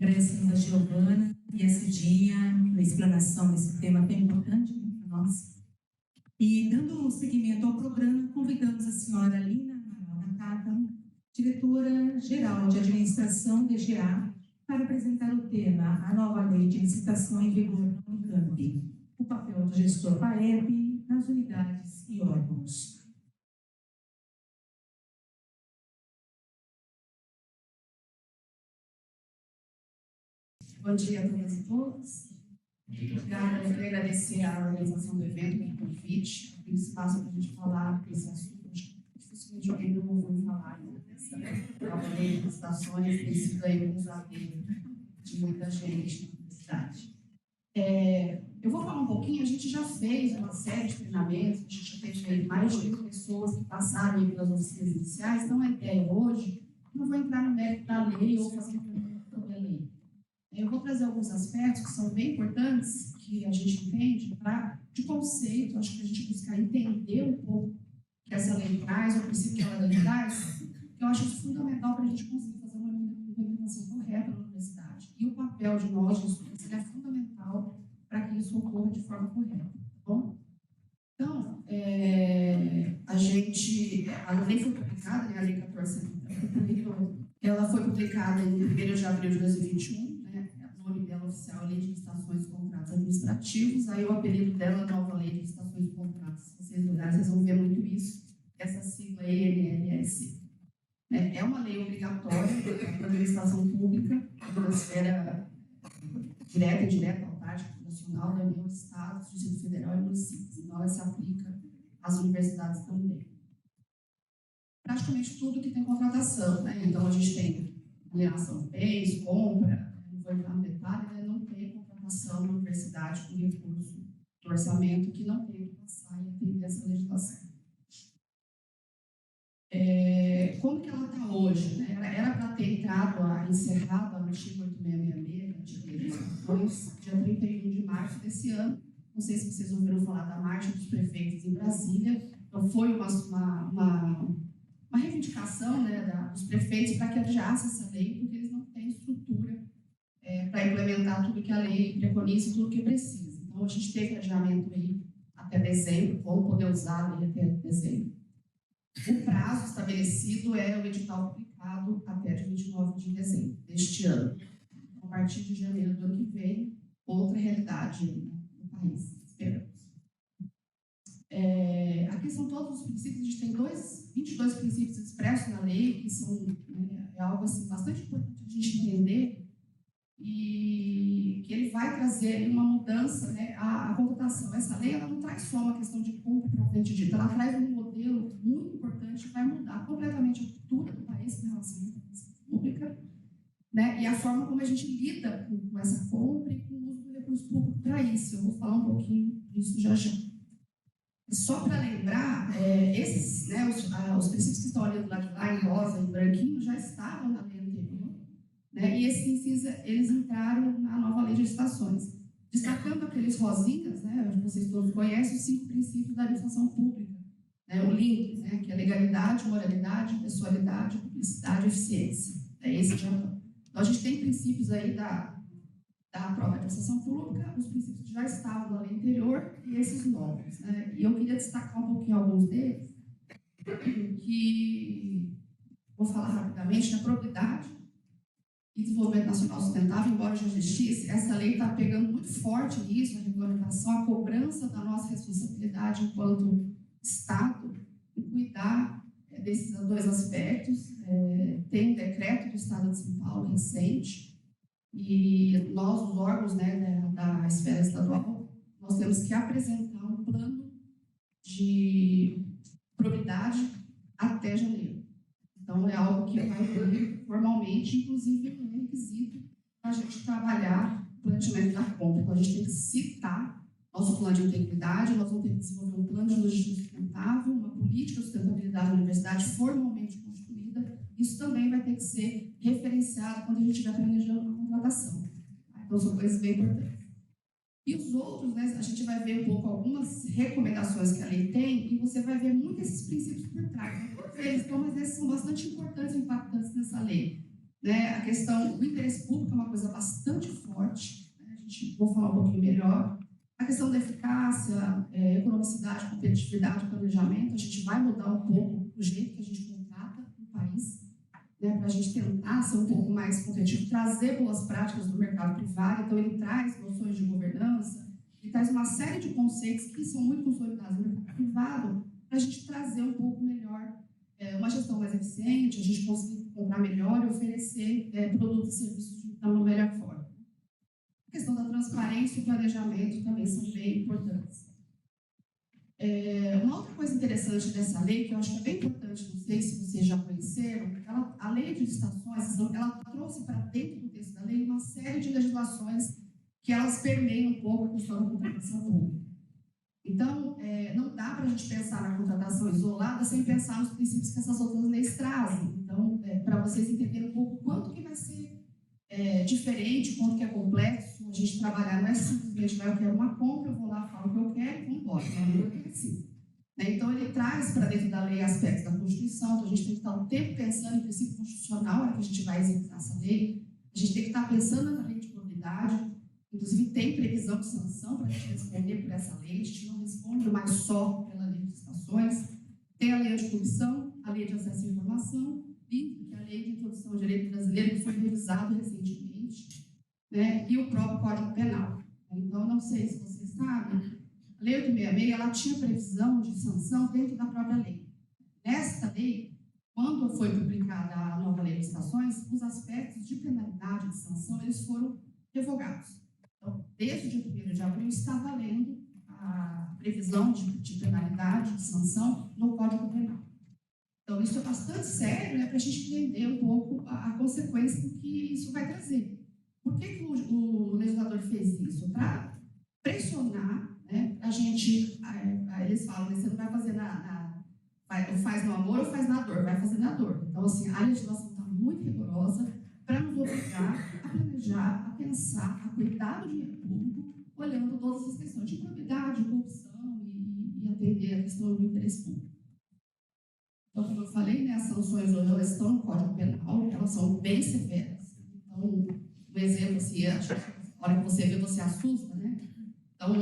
Agradecemos a Giovana e a Cidinha na explanação desse tema tão importante para nós. E, dando seguimento ao programa, convidamos a senhora Lina Amaral Nakata, diretora-geral de administração DGA, para apresentar o tema A Nova Lei de Licitação em Vigor na Unicamp, o papel do gestor PAEP nas unidades e órgãos. Bom dia a todas e todos. Obrigada, eu queria agradecer à organização do evento pelo convite, pelo espaço para a gente falar desse assunto. Acho que dificilmente alguém não ouviu falar dessa nova lei de licitações, tem sido aí um desafio de muita gente na universidade. Eu vou falar um pouquinho, a gente já fez uma série de treinamentos, a gente já teve mais de 1.000 pessoas que passaram aí pelas oficinas iniciais, então a ideia hoje, não vou entrar no mérito da lei ou fazer uma pergunta sobre a lei. Eu vou trazer alguns aspectos que são bem importantes, que a gente entende, de conceito, acho que a gente buscar entender um pouco que essa lei traz, o princípio que ela traz, que eu acho fundamental para a gente conseguir fazer uma implementação correta na universidade. E o papel de nós, gestores, é fundamental para que isso ocorra de forma correta, tá bom? Então, a lei foi publicada, né, a Lei 14.130, ela foi publicada em 1º de abril de 2021, o nome dela oficial é Lei de Licitações e Contratos Administrativos, aí o apelido dela, Nova Lei de Licitações e Contratos. Se vocês olharem, vocês vão ver muito isso, essa sigla ENLS. É uma lei obrigatória para a administração pública, na esfera direta, indireta, autárquica, nacional, da União, Estados, Distrito Federal e municípios. Então, ela se aplica às universidades também. Praticamente tudo que tem contratação, né? Então, a gente tem alienação de bens, compra, não vou entrar no detalhe, não tem contratação na universidade com recurso do orçamento que não tem que passar e atender essa legislação. Como que ela está hoje? Né? Era para ter encerrado a artigo 8666, dia 31 de março desse ano. Não sei se vocês ouviram falar da Marcha dos Prefeitos em Brasília. Então, foi uma reivindicação, né, dos prefeitos para que adiasse essa lei, porque eles não têm estrutura para implementar tudo que a lei preconiza e tudo que precisa. Então, a gente teve adiamento aí até dezembro, vamos poder usar a lei até dezembro. O prazo estabelecido é o edital publicado até dia 29 de dezembro deste ano. A partir de janeiro do ano que vem, outra realidade no país, esperamos. Aqui são todos os princípios, a gente tem 22 princípios expressos na lei, que são algo assim, bastante importante a gente entender, e que ele vai trazer uma mudança, né, a contratação. Essa lei ela não traz só uma questão de compra propriamente dita, ela traz um modelo muito importante que vai mudar completamente a cultura do país em relação à administração pública, né, e a forma como a gente lida com essa compra e com o uso do recurso público para isso. Eu vou falar um pouquinho disso já já. Só para lembrar, os princípios que estão ali do lado de lá, em rosa e branquinho, já estavam na lei anterior, né? E esses princípios, eles entraram na nova lei de licitações. Destacando aqueles rosinhas, né, vocês todos conhecem, os 5 princípios da administração pública. Né? O LIMP, né, que é legalidade, moralidade, pessoalidade, publicidade e eficiência. Esse já. Então, a gente tem princípios aí da própria administração pública, os princípios já estavam na lei anterior e esses novos. Né? E eu queria destacar um pouquinho alguns deles, que vou falar rapidamente da probidade e desenvolvimento nacional sustentável, embora já existisse, essa lei está pegando muito forte nisso, a regulamentação, a cobrança da nossa responsabilidade enquanto Estado em cuidar desses 2 aspectos. Tem um decreto do Estado de São Paulo recente, e nós, os órgãos, né, da esfera estadual, nós temos que apresentar um plano de probidade até janeiro. Então, é algo que vai vir formalmente, inclusive é um requisito para a gente trabalhar o planejamento da compra. Então, a gente tem que citar nosso plano de integridade, nós vamos ter que desenvolver um plano de logística sustentável, uma política de sustentabilidade da universidade formalmente constituída. Isso também vai ter que ser referenciado quando a gente estiver planejando uma contratação. Então, são coisas bem importantes. E os outros, né, a gente vai ver um pouco algumas recomendações que a lei tem, e você vai ver muito esses princípios por trás. Não todos eles, mas esses são bastante importantes e impactantes nessa lei. Né? A questão do interesse público é uma coisa bastante forte, né? Vou falar um pouquinho melhor. A questão da eficácia, economicidade, competitividade, planejamento, a gente vai mudar um pouco o jeito que a gente contrata no país, né, para a gente tentar ser um pouco mais competitivo, trazer boas práticas do mercado privado. Então, ele traz noções de governança, ele traz uma série de conceitos que são muito consolidados no mercado privado, para a gente trazer um pouco melhor uma gestão mais eficiente, a gente conseguir comprar melhor e oferecer produtos e serviços de uma melhor forma. A questão da transparência e o planejamento também são bem importantes. Uma outra coisa interessante dessa lei, que eu acho que é bem importante, não sei se vocês já conheceram, a lei de licitações, ela trouxe para dentro do texto da lei uma série de legislações que elas permeiam um pouco a questão da contratação pública. Então, não dá para a gente pensar na contratação isolada sem pensar nos princípios que essas outras leis trazem. Então, para vocês entenderem um pouco quanto que vai ser diferente, quanto que é complexo, a gente trabalhar não é simplesmente, eu quero uma compra, eu vou lá, falo o que eu quero e vou embora. Não é assim. Então, ele traz para dentro da lei aspectos da Constituição, então a gente tem que estar o tempo pensando em princípio constitucional, na hora que a gente vai executar essa lei, a gente tem que estar pensando na lei de probidade. Inclusive, tem previsão de sanção para a gente responder por essa lei, a gente não responde mais só pela lei de licitações. Tem a lei anticorrupção, a lei de acesso à informação, que é a lei de introdução ao direito brasileiro, que foi revisado recentemente, né, e o próprio Código Penal. Então, não sei se vocês sabem, a Lei 866, ela tinha previsão de sanção dentro da própria lei. Nesta lei, quando foi publicada a nova lei de licitações, os aspectos de penalidade de sanção, eles foram revogados. Então, desde o dia 1º de abril, está valendo a previsão de penalidade, de sanção no Código Penal. Então, isso é bastante sério, né, para a gente entender um pouco a consequência que isso vai trazer. Por que o legislador fez isso? Para pressionar, né, a gente, eles falam, você não vai fazer faz no amor ou faz na dor, vai fazer na dor. Então, assim, a legislação está muito rigorosa para nos obrigar a planejar, a pensar, a cuidar do dinheiro público, olhando todas as questões de probidade, corrupção e atender a questão do interesse público. Então, como eu falei, né, as sanções hoje elas estão no Código Penal, elas são bem severas. Então, um exemplo, assim, a hora que você vê, você assusta, né? Então,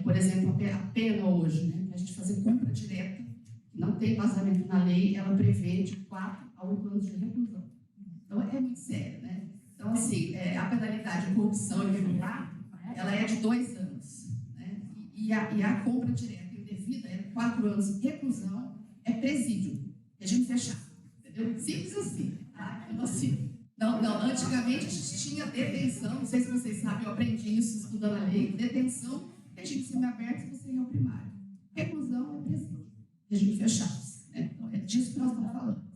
por exemplo, a pena hoje, né, para a gente fazer compra direta, que não tem vazamento na lei, ela prevê de 4 a 8 anos de reclusão. Então, é muito sério, né? Então, assim, a penalidade de corrupção irregular, ela é de 2 anos, né? E a compra direta indevida é 4 anos de reclusão, é presídio, regime fechado, entendeu? Simples assim, tá? Então, assim, não, antigamente a gente tinha detenção, não sei se vocês sabem, eu aprendi isso estudando a lei, detenção, regime semiaberto e você é o primário. Reclusão é presídio, regime fechado, né? Então, é disso que nós estamos falando.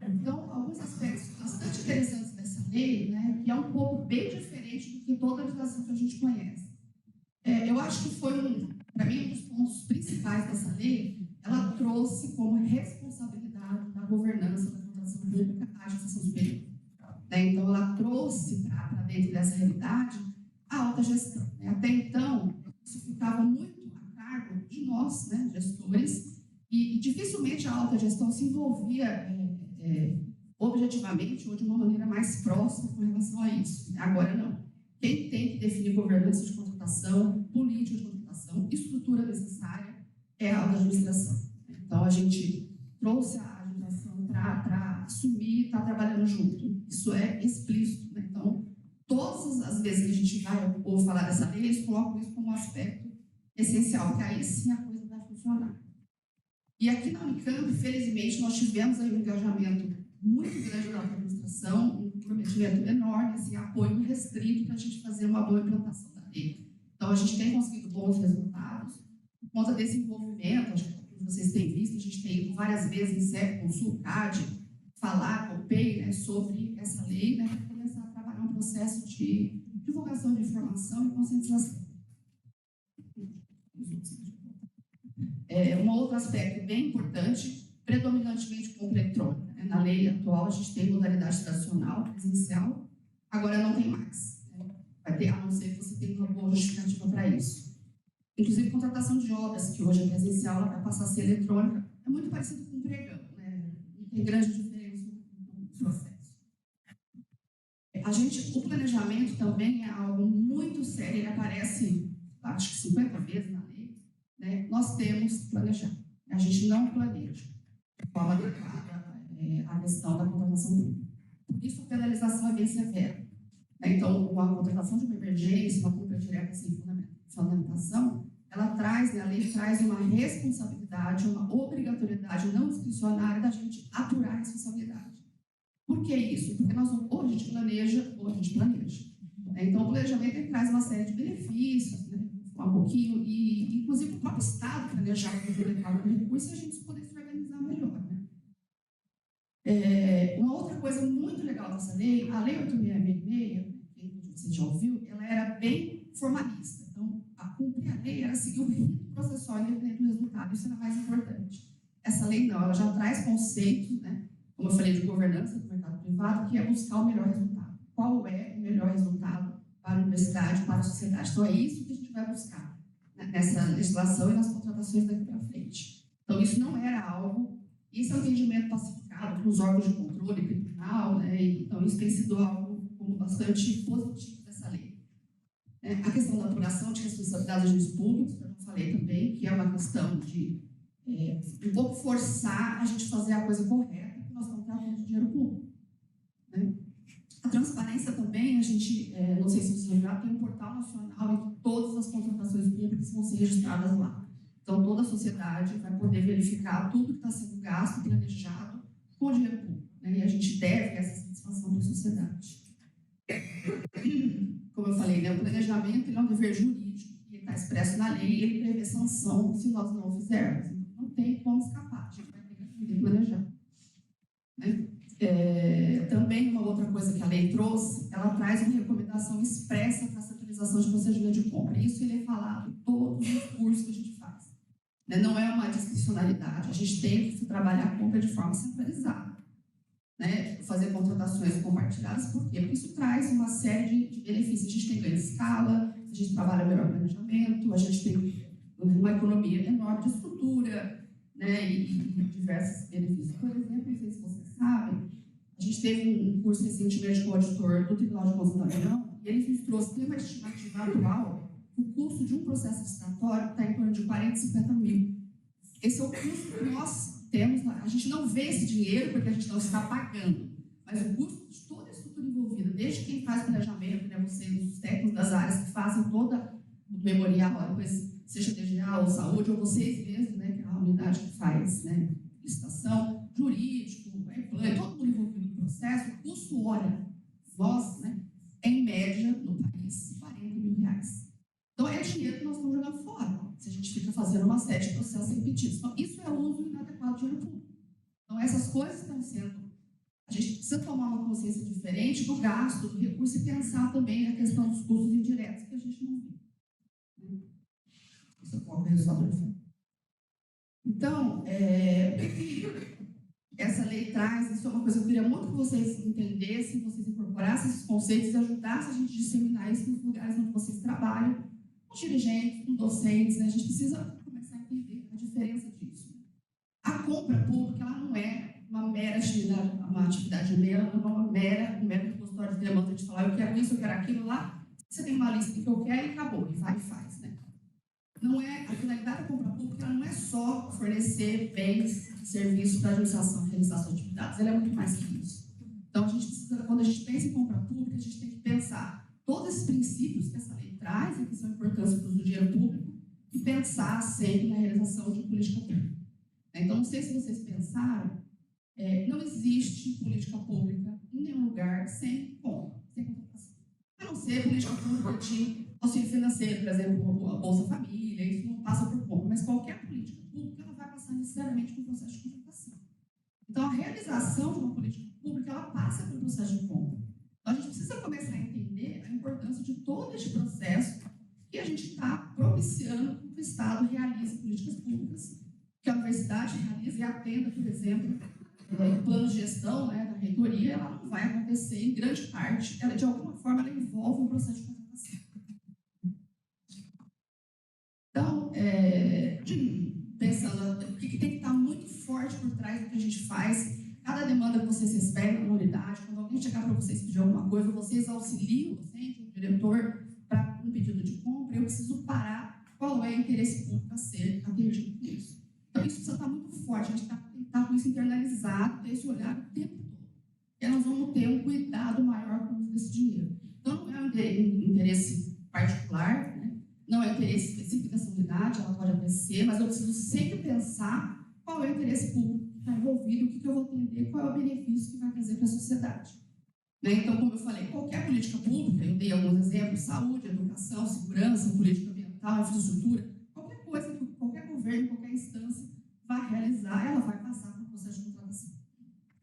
Então, alguns aspectos bastante interessantes dessa lei, né, que é um pouco bem diferente do que toda a legislação que a gente conhece. Eu acho que foi, para mim, um dos pontos principais dessa lei, ela trouxe como responsabilidade da governança da contratação pública a administração superior. Né? Então, ela trouxe para dentro dessa realidade a alta gestão. Né? Até então, isso ficava muito a cargo de nós, né, gestores, e dificilmente a alta gestão se envolvia objetivamente ou de uma maneira mais próxima com relação a isso. Agora, não. Quem tem que definir governança de contratação, política de contratação, estrutura necessária, é a alta administração. Então, a gente trouxe a administração para assumir e estar trabalhando junto. Isso é explícito. Né? Então, todas as vezes que a gente vai ouvir falar dessa lei, eles colocam isso como um aspecto essencial, porque aí sim a coisa vai funcionar. E aqui na Unicamp, felizmente, nós tivemos aí um engajamento muito grande da administração, um comprometimento enorme, assim, apoio restrito para a gente fazer uma boa implantação da lei. Então, a gente tem conseguido bons resultados. Por conta desse envolvimento, acho que vocês têm visto, a gente tem ido várias vezes em CEP, com o SULCAD, falar com o PEI, né, sobre essa lei, né, para começar a trabalhar um processo de divulgação de informação e conscientização. Um outro aspecto bem importante, predominantemente compra eletrônica. Né? Na lei atual, a gente tem modalidade tradicional, presencial, agora não tem mais. Né? Vai ter, a não ser que você tenha uma boa justificativa para isso. Inclusive, contratação de obras, que hoje é presencial, ela vai passar a ser eletrônica, é muito parecido com o pregão, né? Não tem grande diferença no processo. O planejamento também é algo muito sério, ele aparece, acho que 50 vezes na lei, né? Nós temos que planejar, a gente não planeja de forma adequada a questão da contratação pública. Por isso, a penalização é bem severa. Então, a contratação de uma emergência, uma compra direta sem fundamentação, ela traz, né, a lei traz uma responsabilidade, uma obrigatoriedade não discricionária da gente apurar a responsabilidade. Por que isso? Porque ou a gente planeja, ou a gente planeja. Então, o planejamento ele traz uma série de benefícios, né, um pouquinho, e inclusive o próprio Estado planejar como levar o recurso e a gente poder se organizar melhor. Né? Uma outra coisa muito legal dessa lei, a Lei 8.666, que você já ouviu, ela era bem formalista. Então, cumprir a lei era seguir o rito processual independente do resultado. Isso era mais importante. Essa lei não, ela já traz conceitos, né? Como eu falei, de governança do mercado privado, que é buscar o melhor resultado. Qual é o melhor resultado para a universidade, para a sociedade? Então, é isso que a gente vai buscar, né, nessa legislação e nas contratações daqui para frente. Então, isso não era algo... Isso é um entendimento pacificado pelos órgãos de controle tribunal, né? Então, isso tem sido algo como bastante positivo dessa lei. A questão da apuração de responsabilidade dos públicos, que eu já falei também, que é uma questão de um pouco forçar a gente fazer a coisa correta, porque nós estamos tratando de dinheiro público. Né? A transparência também, a gente, não sei se vocês lembram, tem um portal nacional em que todas as contratações públicas vão ser registradas lá. Então, toda a sociedade vai poder verificar tudo que está sendo gasto, planejado, com dinheiro público. Né? E a gente deve essa satisfação para a sociedade. Como eu falei, né, o planejamento ele é um dever jurídico, e está expresso na lei, e ele prevê sanção se nós não o fizermos. Então, não tem como escapar, a gente vai ter que aprender a planejar. Né? Também uma outra coisa que a lei trouxe, ela traz uma recomendação expressa para a centralização de procedimento de compra. Isso ele é falado em todos os cursos que a gente faz. Né? Não é uma discricionalidade, a gente tem que trabalhar a compra de forma centralizada. Né, fazer contratações compartilhadas, por quê? Porque isso traz uma série de benefícios. A gente tem ganho de escala, a gente trabalha melhor planejamento, a gente tem uma economia enorme de estrutura, né, e diversos benefícios. Por exemplo, não sei se vocês sabem, a gente teve um curso recentemente com o auditor do Tribunal de Contas da União, e ele nos trouxe, tem uma estimativa atual, o custo de um processo licitatório está em torno de 40, 50 mil. Esse é o custo que nós temos, a gente não vê esse dinheiro porque a gente não está pagando, mas o custo de toda a estrutura envolvida, desde quem faz planejamento, né, vocês, os técnicos das áreas que fazem toda o memorial, depois, seja DGA ou saúde, ou vocês mesmos, né, que é a unidade que faz, né, licitação, jurídico, todo mundo envolvido no processo, o custo hora, nós, né, é em média, no país, 40 mil reais. Então, é dinheiro que nós estamos jogando fora, se a gente fica fazendo uma série de processos repetidos. Então, isso é o uso inadequado de dinheiro público. Então, essas coisas estão sendo... A gente precisa tomar uma consciência diferente do gasto, do recurso, e pensar também na questão dos custos indiretos, que a gente não viu. Isso é o resultado do fundo. Então, essa lei traz, isso é uma coisa que eu queria muito que vocês entendessem, que vocês incorporassem esses conceitos e ajudassem a gente a disseminar isso nos lugares onde vocês trabalham, com dirigentes, com docentes, né? A gente precisa começar a entender a diferença disso. A compra pública, ela não é uma mera atividade mera, não é um mero repositório de demanda de falar eu quero isso, eu quero aquilo lá, você tem uma lista que eu quero e acabou, e vai e faz, né? Não é, a finalidade da compra pública ela não é só fornecer bens e serviços para a administração e realização de atividades, ela é muito mais que isso. Então, a gente precisa, quando a gente pensa em compra pública, a gente tem que pensar todos esses princípios que essa lei traz, que são importantes para o uso do dinheiro público, e pensar sempre na realização de política pública. Então, não sei se vocês pensaram, não existe política pública em nenhum lugar sem compra, sem contratação. A não ser política pública de auxílio financeiro, por exemplo, a Bolsa Família, isso não passa por compra, mas qualquer política pública ela vai passar necessariamente por um processo de contratação. Então, a realização de uma política pública ela passa por um processo de compra. Então, a gente precisa começar a entender a importância de todo este processo que a gente está propiciando que o Estado realize políticas públicas, que a universidade realize e atenda, por exemplo, o plano de gestão, né, da reitoria, ela não vai acontecer em grande parte, ela de alguma forma ela envolve um processo de contratação. Então, pensando, o que tem que estar muito forte por trás do que a gente faz, cada demanda que vocês recebem na unidade, quando alguém chegar para vocês pedir alguma coisa, vocês auxiliam o diretor para um pedido de compra, eu preciso parar qual é o interesse público a ser atendido com isso. Então, isso precisa estar muito forte, a gente tem que estar com isso internalizado, ter esse olhar o tempo todo. E nós vamos ter um cuidado maior com o uso desse dinheiro. Então, não é um interesse particular, né? Não é um interesse específico dessa unidade, ela pode aparecer, mas eu preciso sempre pensar qual é o interesse público que está envolvido, o que eu vou atender, qual é o benefício que vai trazer para a sociedade. Né? Então, como eu falei, qualquer política pública, eu dei alguns exemplos, saúde, educação, segurança, política ambiental, infraestrutura, qualquer coisa que qualquer governo, qualquer instância vai realizar, ela vai passar por um processo de contratação.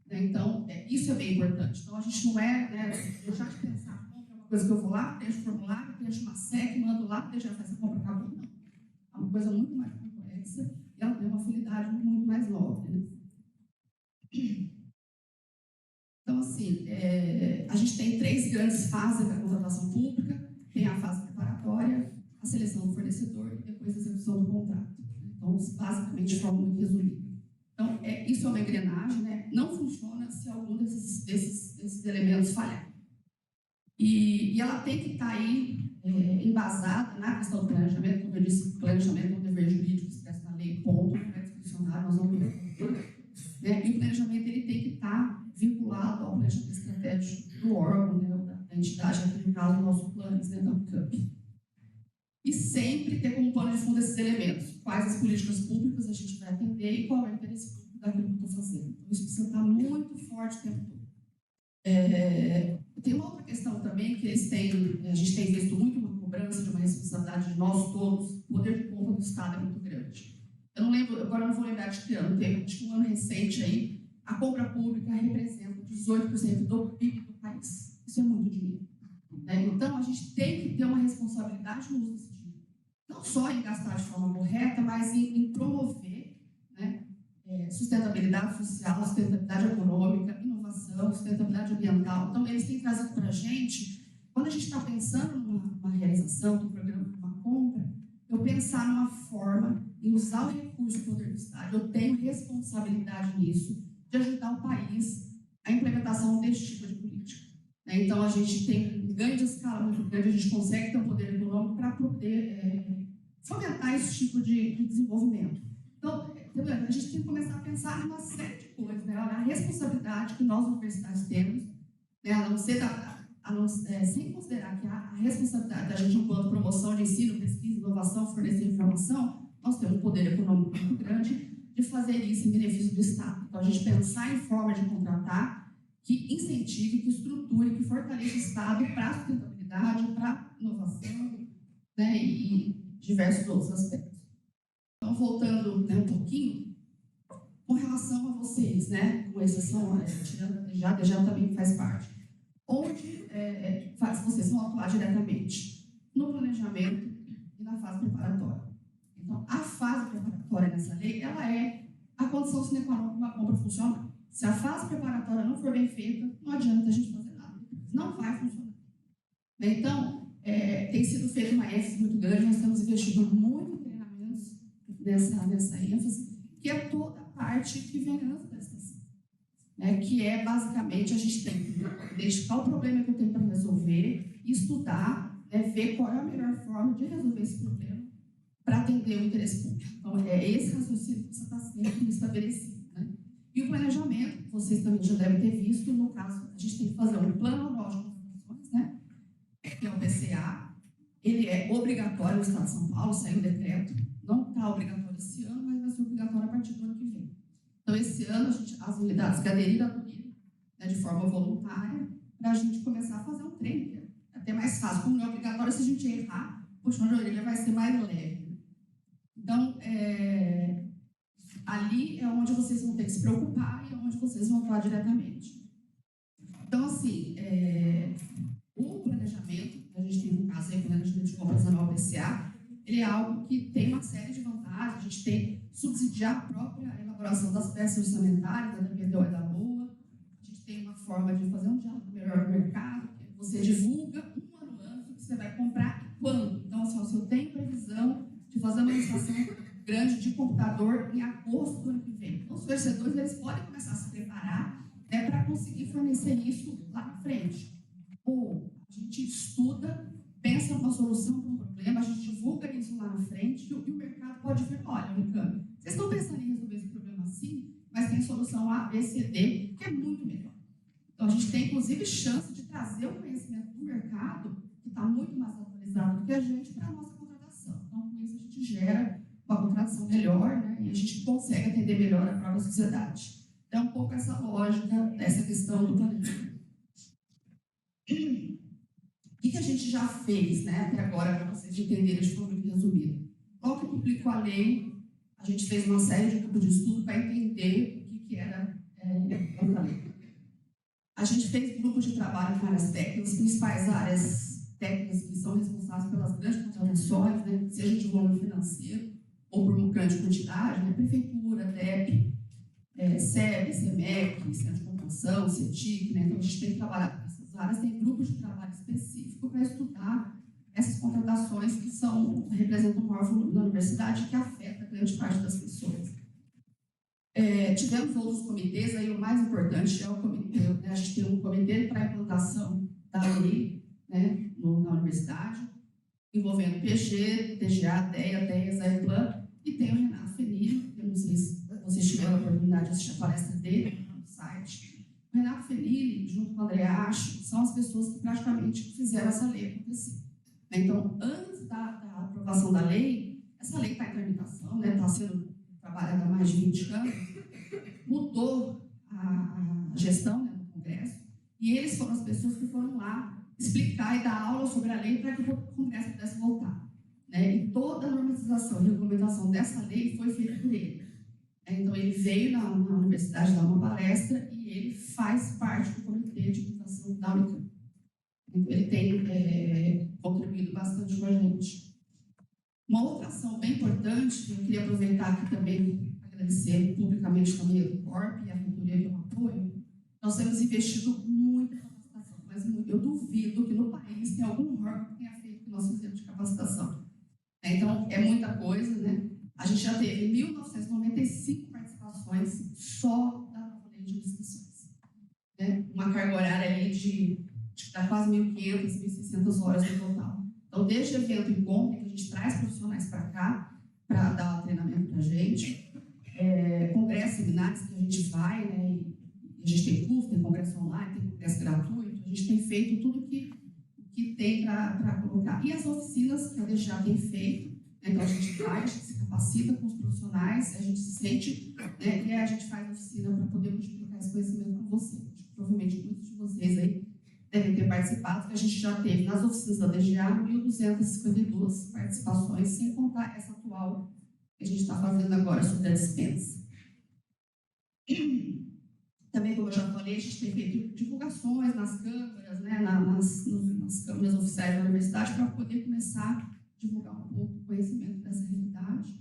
Né? Então, isso é bem importante. Então, a gente não é deixar de pensar, compra uma coisa que eu vou lá, deixo o formulário, deixo uma SEC, mando lá, deixa essa compra acabou. Não. É uma coisa muito mais complexa e ela tem uma finalidade muito mais nobre. Né? Então, assim, a gente tem 3 grandes fases da contratação pública. Tem a fase preparatória, a seleção do fornecedor e depois a execução do contrato. Então, basicamente, de forma muito resumida. Então, isso é uma engrenagem, né? Não funciona se algum desses elementos falhar. E ela tem que estar aí embasada na questão do planejamento. Como eu disse, o planejamento é um dever jurídico expresso na lei, ponto, não é discricionário, nós vamos ver. Né? E o planejamento ele tem que estar vinculado ao planejamento estratégico do órgão, né, da entidade, aqui no caso, o nosso plano, né, da UCAP. E sempre ter como pano de fundo esses elementos. Quais as políticas públicas a gente vai atender e qual é o interesse público daquilo que eu estou fazendo. Então, isso precisa estar muito forte o tempo todo. Tem uma outra questão também que a gente tem visto muito uma cobrança de uma responsabilidade de nós todos. O poder de compra do Estado é muito grande. Eu não lembro, agora não vou lembrar de que ano, teve acho que um ano recente aí, a compra pública representa 18% do PIB do país. Isso é muito dinheiro. Né? Então, a gente tem que ter uma responsabilidade no uso desse dinheiro. Não só em gastar de forma correta, mas em promover, né, sustentabilidade social, sustentabilidade econômica, inovação, sustentabilidade ambiental. Então, eles têm trazido para a gente, quando a gente está pensando numa realização do programa de uma compra, eu pensar numa forma em usar o recurso do poder do Estado. Eu tenho responsabilidade nisso, de ajudar o país à implementação desse tipo de política. Né? Então, a gente tem um ganho de escala muito grande, a gente consegue ter um poder econômico para poder fomentar esse tipo de desenvolvimento. Então, a gente tem que começar a pensar em uma série de coisas, né? A responsabilidade que nós, universidades, temos, né? Sem considerar que a responsabilidade da gente, enquanto promoção de ensino, pesquisa, inovação, fornecer informação, nós temos um poder econômico muito grande de fazer isso em benefício do Estado. Então, a gente pensar em forma de contratar que incentive, que estruture, que fortaleça o Estado para a sustentabilidade, para a inovação, né? E diversos outros aspectos. Então, voltando, né, um pouquinho, com relação a vocês, né, com exceção, tirando a DGA também faz parte, onde vocês vão atuar diretamente no planejamento e na fase preparatória. Então, a fase preparatória nessa lei, ela é a condição sine qua non para uma compra funcionar. Se a fase preparatória não for bem feita, não adianta a gente fazer nada. Não vai funcionar. Então, tem sido feita uma ênfase muito grande, nós temos investido muito em treinamentos nessa ênfase, que é toda a parte que vem antes da estação. Que é, basicamente, a gente tem que identificar o problema que eu tenho para resolver, estudar, ver qual é a melhor forma de resolver esse problema para atender o interesse público. Então, esse raciocínio que precisa estar sempre estabelecido. Né? E o planejamento, vocês também já devem ter visto, no caso, a gente tem que fazer um plano anual de contratações, né? Que é o PCA. Ele é obrigatório no Estado de São Paulo, saiu o decreto, não está obrigatório esse ano, mas vai ser obrigatório a partir do ano que vem. Então, esse ano, as unidades aderiram à DUNIR, né, de forma voluntária, para a gente começar a fazer um treino, é até mais fácil. Como não é obrigatório, se a gente errar, o puxão de orelha vai ser mais leve. Então, ali é onde vocês vão ter que se preocupar e é onde vocês vão atuar diretamente. Então, assim, o planejamento, que a gente tem no caso aí, o planejamento de compras anual PCA, ele é algo que tem uma série de vantagens. A gente tem subsidiar a própria elaboração das peças orçamentárias, da PDO e da LOA. A gente tem uma forma de fazer um diálogo melhor no mercado, que você divulga um ano antes o que você vai comprar e quando. Então, assim, se eu tenho previsão de fazer uma licitação grande de computador em agosto do ano que vem. Então, os fornecedores eles podem começar a se preparar, né, para conseguir fornecer isso lá na frente. ABCD, que é muito melhor. Então, a gente tem, inclusive, chance de trazer o conhecimento do mercado, que está muito mais atualizado do que a gente, para a nossa contratação. Então, com isso, a gente gera uma contratação melhor, né? E a gente consegue atender melhor a própria sociedade. Então, é um pouco essa lógica dessa questão do planejamento. O que a gente já fez, né, até agora, para vocês entenderem de forma muito resumida? Logo que publicou a lei, a gente fez uma série de grupos de estudo para entender o que era a lei. A gente fez grupos de trabalho com áreas técnicas, principais áreas técnicas que são responsáveis pelas grandes contratações, né, seja de volume financeiro ou por uma grande quantidade, né, prefeitura, DEP, SEB, SEMEC, Centro de Computação, CETIC, né, então a gente tem que trabalhar com essas áreas, tem grupos de trabalho específico para estudar essas contratações que representam o maior volume da universidade e que afeta grande parte das pessoas. Tivemos outros comitês, aí o mais importante é o comitê, né, a gente tem um comitê para a implantação da lei, né, na universidade, envolvendo PG, TGA, DEA, DEAS, AEPLAN, e tem o Renato Fenili, eu não sei se vocês tiveram a oportunidade de assistir a palestra dele no site. O Renato Fenili, junto com o André Acho, são as pessoas que praticamente fizeram essa lei acontecer. Então, antes da aprovação da lei, essa lei está em tramitação, né, está sendo trabalhada há mais de 20 anos, mudou a gestão, né, no Congresso, e eles foram as pessoas que foram lá explicar e dar aula sobre a lei para que o Congresso pudesse voltar. Né? E toda a normatização e regulamentação dessa lei foi feita por ele. Então, ele veio na universidade dar uma palestra e ele faz parte do comitê de implantação da Unicamp. Então, ele tem contribuído bastante com a gente. Uma outra ação bem importante, que eu queria aproveitar aqui também, agradecer publicamente também ao Corp e à reitoria pelo apoio, nós temos investido muito em capacitação, mas eu duvido que no país tenha algum órgão que tenha feito o que nós fizemos de capacitação. Então, é muita coisa, né? A gente já teve 1.995 participações só da nova lei de licitações. Né? Uma carga horária ali de quase 1.500, 1.600 horas no total. Então, desde evento em compra, que a gente traz profissionais para cá, para dar treinamento para a gente, congressos, seminários que a gente vai, né? E a gente tem curso, tem congresso online, tem congresso gratuito, a gente tem feito tudo que tem para colocar. E as oficinas que a DGA tem feito, né? Então a gente vai, a gente se capacita com os profissionais, a gente se sente, né? E a gente faz oficina para poder multiplicar esse conhecimento com vocês. Provavelmente muitos de vocês aí devem ter participado, que a gente já teve nas oficinas da DGA 1.252 participações, sem contar essa atual que a gente está fazendo agora sobre a dispensa. Também, como eu já falei, a gente tem feito divulgações nas câmaras, né, nas câmaras oficiais da universidade, para poder começar a divulgar um pouco o conhecimento dessa realidade.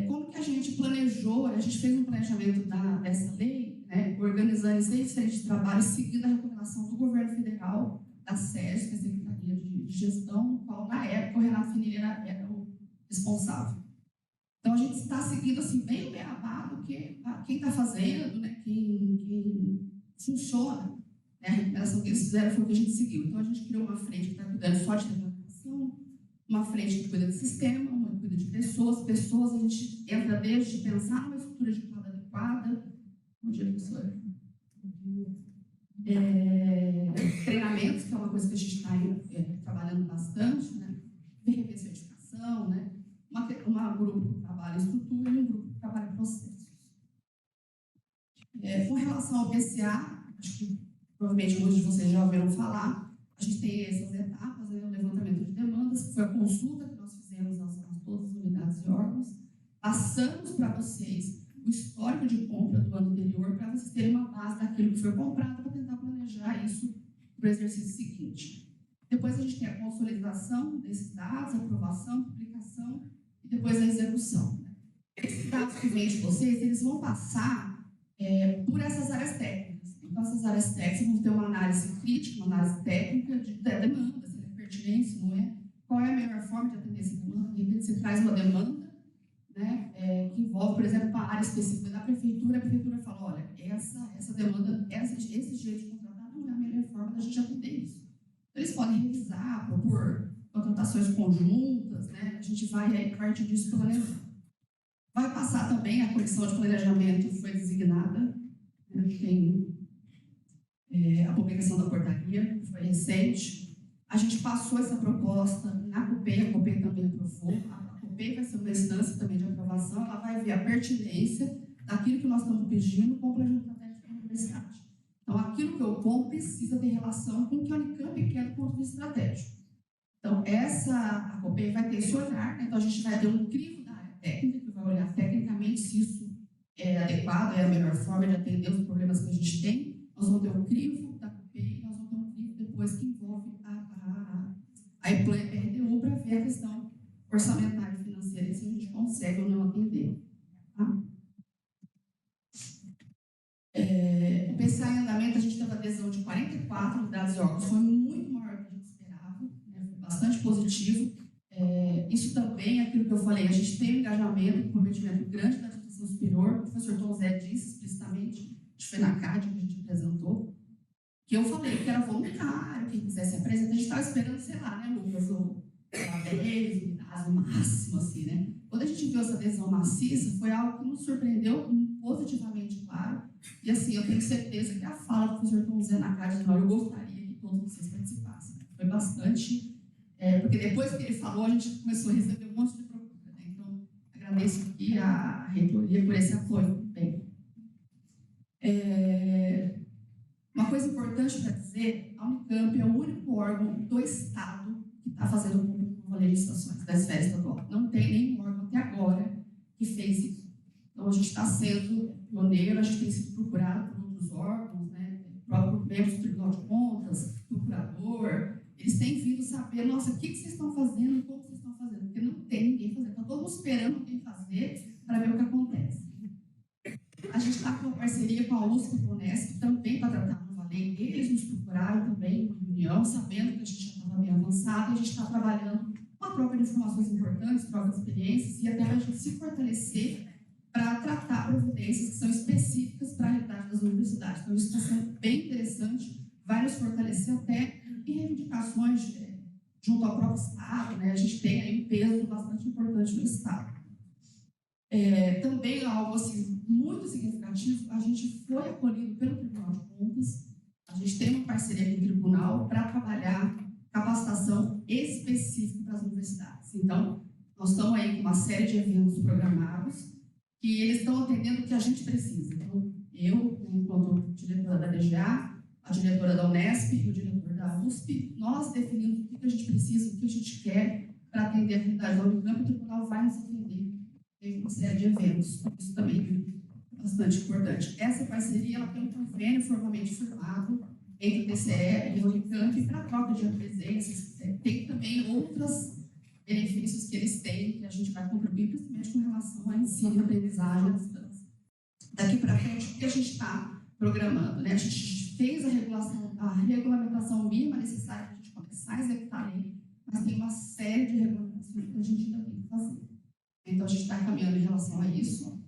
Como que a gente planejou, a gente fez um planejamento dessa lei, né, organizando 6 frentes de trabalho, seguindo a recomendação do governo federal, da SES, que é a Secretaria de Gestão, no qual, na época, o Renato Fenili era o responsável. Então, a gente está seguindo assim, bem o beabá do que quem está fazendo, né, quem funciona. Né, a recomendação que eles fizeram foi o que a gente seguiu. Então, a gente criou uma frente que está cuidando só de regulamentação, uma frente que cuida de sistema, uma que cuida de pessoas. Pessoas, a gente entra desde pensar numa estrutura de quadro adequada. Bom dia, professora. Treinamentos, que é uma coisa que a gente está trabalhando bastante, né? Rever certificação, né? Um grupo que trabalha estrutura e um grupo que trabalha processos. Com relação ao PCA, acho que provavelmente muitos de vocês já ouviram falar, a gente tem essas etapas, né, o levantamento de demandas, que foi a consulta que nós fizemos a todas as unidades e órgãos, passamos para vocês o histórico de compra do ano anterior, para vocês terem uma base daquilo que foi comprado, para tentar planejar isso para o exercício seguinte. Depois a gente tem a consolidação desses dados, a aprovação, publicação, e depois a execução. Né? Esses dados que vêm de vocês, eles vão passar por essas áreas técnicas. Então, essas áreas técnicas vão ter uma análise crítica, uma análise técnica da demanda, se é pertinente, se não é. Qual é a melhor forma de atender essa demanda? De repente, você traz uma demanda, né, que envolve, por exemplo, uma área específica da prefeitura, a prefeitura fala, olha, essa demanda, esse jeito de contratar não é a melhor forma da gente atender isso. Então, eles podem revisar, propor contratações conjuntas, né? A gente vai, a partir disso, planejando. Vai passar também, a comissão de planejamento foi designada, né, tem a publicação da portaria, foi recente. A gente passou essa proposta na COPEI, a COPEI também aprovou. A COPEI vai ser uma instância também de aprovação, ela vai ver a pertinência daquilo que nós estamos pedindo com o plano estratégico da universidade. Então, aquilo que eu ponho precisa ter relação com o que a Unicamp quer do ponto de vista estratégico. Então, a COPEI vai ter esse olhar, né? Então a gente vai ter um crivo da área técnica, que vai olhar tecnicamente se isso é adequado, é a melhor forma de atender os problemas que a gente tem. Nós vamos ter um crivo da COPEI, nós vamos ter um crivo depois que envolve a EPLAN-RDU para ver a questão orçamentária e financeira, e se a gente consegue ou não atender. Tá? O PCA em andamento, a gente teve adesão de 44 unidades de órgãos, foi muito maior do que a gente esperava, né? Foi bastante positivo. Isso também é aquilo que eu falei, a gente tem um engajamento, um comprometimento grande da educação superior. O professor Tom Zé disse explicitamente, acho que foi na CAD que a gente apresentou, que eu falei que era voluntário, quem quisesse apresentar, a gente estava esperando, sei lá, né, Lucas, 10 unidades no máximo, assim, né? Quando a gente viu essa adesão maciça, foi algo que nos surpreendeu positivamente, claro. E assim, eu tenho certeza que a fala do professor Tom Zé na CAD, eu gostaria que todos vocês participassem. Foi bastante, porque depois que ele falou, a gente começou a receber um monte de procura, né? Então, agradeço aqui a reitoria por esse apoio. Bem, uma coisa importante para dizer, a Unicamp é o único órgão do Estado que está fazendo público com licitações da esfera estadual. Não tem nenhum órgão até agora que fez isso. Então, a gente está sendo pioneiro, a gente tem sido procurado por outros órgãos, né? O próprio membro do Tribunal de Contas, procurador, eles têm vindo saber, nossa, o que vocês estão fazendo, como vocês estão fazendo, porque não tem ninguém fazendo, está todo mundo esperando alguém fazer para ver o que acontece. A gente está com uma parceria com a USP e com a Unesp também para tratar a nova lei. Eles nos procuraram também em reunião, sabendo que a gente já estava bem avançado, e a gente está trabalhando uma troca de informações importantes, troca de experiências, e até para a gente se fortalecer para tratar providências que são específicas para a realidade das universidades. Então, isso está sendo bem interessante, vai nos fortalecer até em reivindicações junto ao próprio Estado, né? A gente tem aí um peso bastante importante no Estado. Também algo assim, muito significativo, a gente foi acolhido pelo Tribunal de Contas, a gente tem uma parceria com o Tribunal para trabalhar capacitação específica para as universidades. Então, nós estamos aí com uma série de eventos programados que eles estão atendendo o que a gente precisa. Então, eu, enquanto diretora da DGA, a diretora da Unesp e o diretor da USP, nós definimos o que a gente precisa, o que a gente quer para atender a realidade da Unicamp, o Tribunal vai nos atender. Tem uma série de eventos, isso também é bastante importante. Essa parceria ela tem um convênio formalmente firmado entre o TCE e o Unicamp para troca de presenças. Tem também outros benefícios que eles têm, que a gente vai contribuir, principalmente com relação a ensino e aprendizagem à distância. Daqui para frente, o que a gente está programando? Né? A gente fez a regulamentação mínima necessária para a gente começar a executar a lei, mas tem uma série de regulamentações que a gente ainda tem que fazer. Então, a gente está caminhando em relação a isso.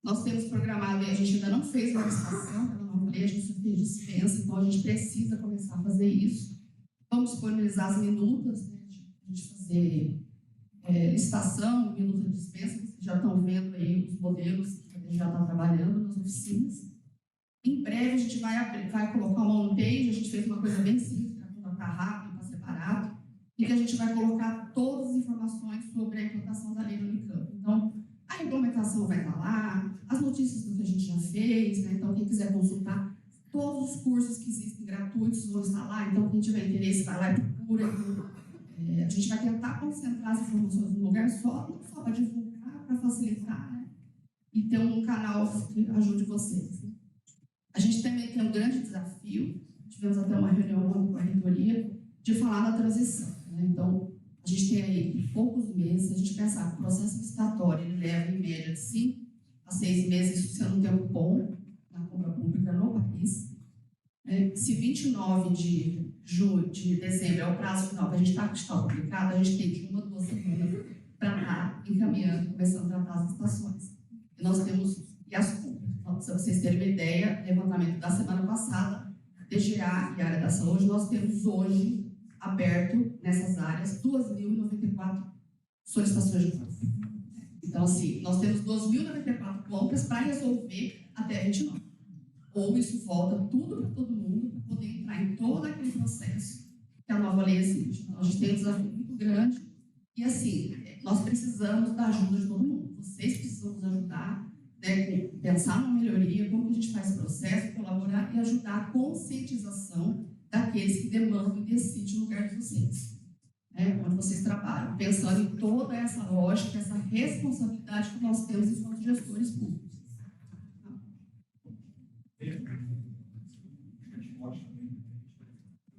Nós temos programado, e a gente ainda não fez uma licitação pela nova lei, a gente só fez dispensa, então a gente precisa começar a fazer isso. Vamos disponibilizar as minutas, né, de a gente fazer licitação, minuta de dispensa, vocês já estão vendo aí os modelos que a gente já está trabalhando nas oficinas. Em breve, a gente vai colocar uma homepage, a gente fez uma coisa bem simples, para contratar rápido, para separado, e que a gente vai colocar todas as informações sobre a implantação da lei do Unicamp. Então, a regulamentação vai estar lá, as notícias do que a gente já fez, né? Então, quem quiser consultar, todos os cursos que existem gratuitos vão estar lá, então quem tiver interesse vai lá e procura. A gente vai tentar concentrar as informações num lugar só, não só para divulgar, para facilitar, né? E ter um canal que ajude vocês. A gente também tem um grande desafio, tivemos até uma reunião com a reitoria, de falar da transição. Então, a gente tem aí poucos meses, a gente pensar que o processo licitatório ele leva em média de 5 a 6 meses, isso sendo um tempo bom na compra pública no país. Se 29 de dezembro é o prazo final para a gente estar publicado, a gente tem de 1 a 2 semanas para estar encaminhando, começando a tratar as estações. E nós temos, e as compras, então, se vocês terem uma ideia, levantamento da semana passada, DGA e área da saúde, nós temos hoje aberto nessas áreas 2.094 solicitações de compra. Então, assim, nós temos 2.094 compras para resolver até 29. Ou isso volta tudo para todo mundo, para poder entrar em todo aquele processo que a nova lei exige. Então, a gente tem um desafio muito grande e, assim, nós precisamos da ajuda de todo mundo. Vocês precisam nos ajudar, né, pensar numa melhoria, como que a gente faz o processo, colaborar e ajudar a conscientização daqueles que demandam e decidem o lugar de vocês, né, onde vocês trabalham, pensando em toda essa lógica, essa responsabilidade que nós temos enquanto gestores públicos.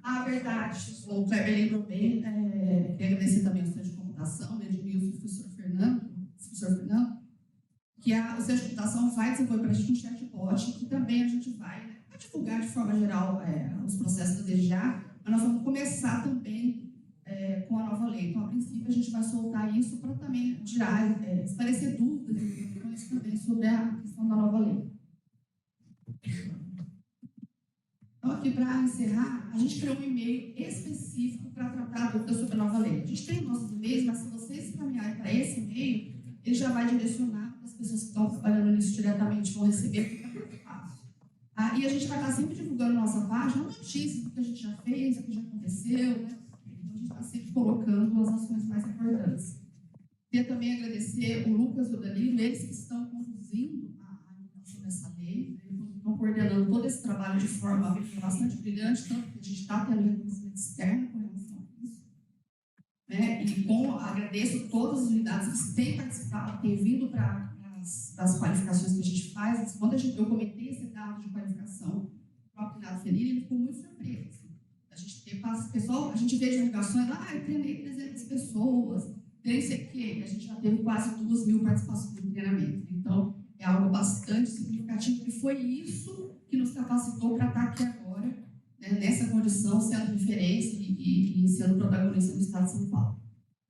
Ah, verdade. O Kleber lembrou bem, queria agradecer também ao Centro de Computação, né, Edmilson e o professor Fernando, que o Centro de Computação vai desenvolver para a gente um chatbot, que também a gente vai divulgar de forma geral os processos da DGA, mas nós vamos começar também com a nova lei. Então, a princípio, a gente vai soltar isso para também esclarecer dúvidas e também sobre a questão da nova lei. Então, aqui para encerrar, a gente criou um e-mail específico para tratar dúvidas sobre a nova lei. A gente tem nossos e-mails, mas se vocês encaminharem para esse e-mail, ele já vai direcionar para as pessoas que estão trabalhando nisso diretamente, vão receber, fica muito fácil. E a gente vai estar sempre divulgando na nossa página notícias do que a gente já fez, do que já aconteceu, né? Então, a gente está sempre colocando as ações mais importantes. Queria também agradecer o Lucas e o Danilo, eles que estão conduzindo a implementação dessa lei, estão coordenando todo esse trabalho de forma bastante brilhante, tanto que a gente está tendo reconhecimento externo com relação a isso. Né? E agradeço todas as unidades que têm participado, têm vindo para as qualificações que a gente faz. Quando eu comentei esse dado de qualificação, o próprio Renato Ferreira, ele ficou muito surpreso. A gente vê divulgações, eu treinei 300 pessoas, nem sei o quê, a gente já teve quase 2.000 participações no treinamento. Então, é algo bastante significativo, e foi isso que nos capacitou para estar aqui agora, né, nessa condição, sendo referência e sendo protagonista do Estado de São Paulo.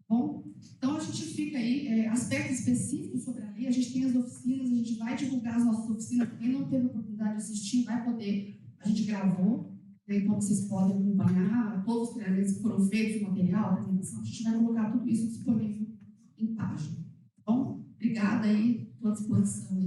Bom, então a gente fica aí, aspectos específicos sobre a lei, a gente tem as oficinas, a gente vai divulgar as nossas oficinas, quem não teve a oportunidade de assistir vai poder, a gente gravou, né, então vocês podem acompanhar todos os treinamentos que foram feitos, o material, a apresentação, a gente vai colocar tudo isso disponível em página. Bom, obrigada aí, estou à disposição.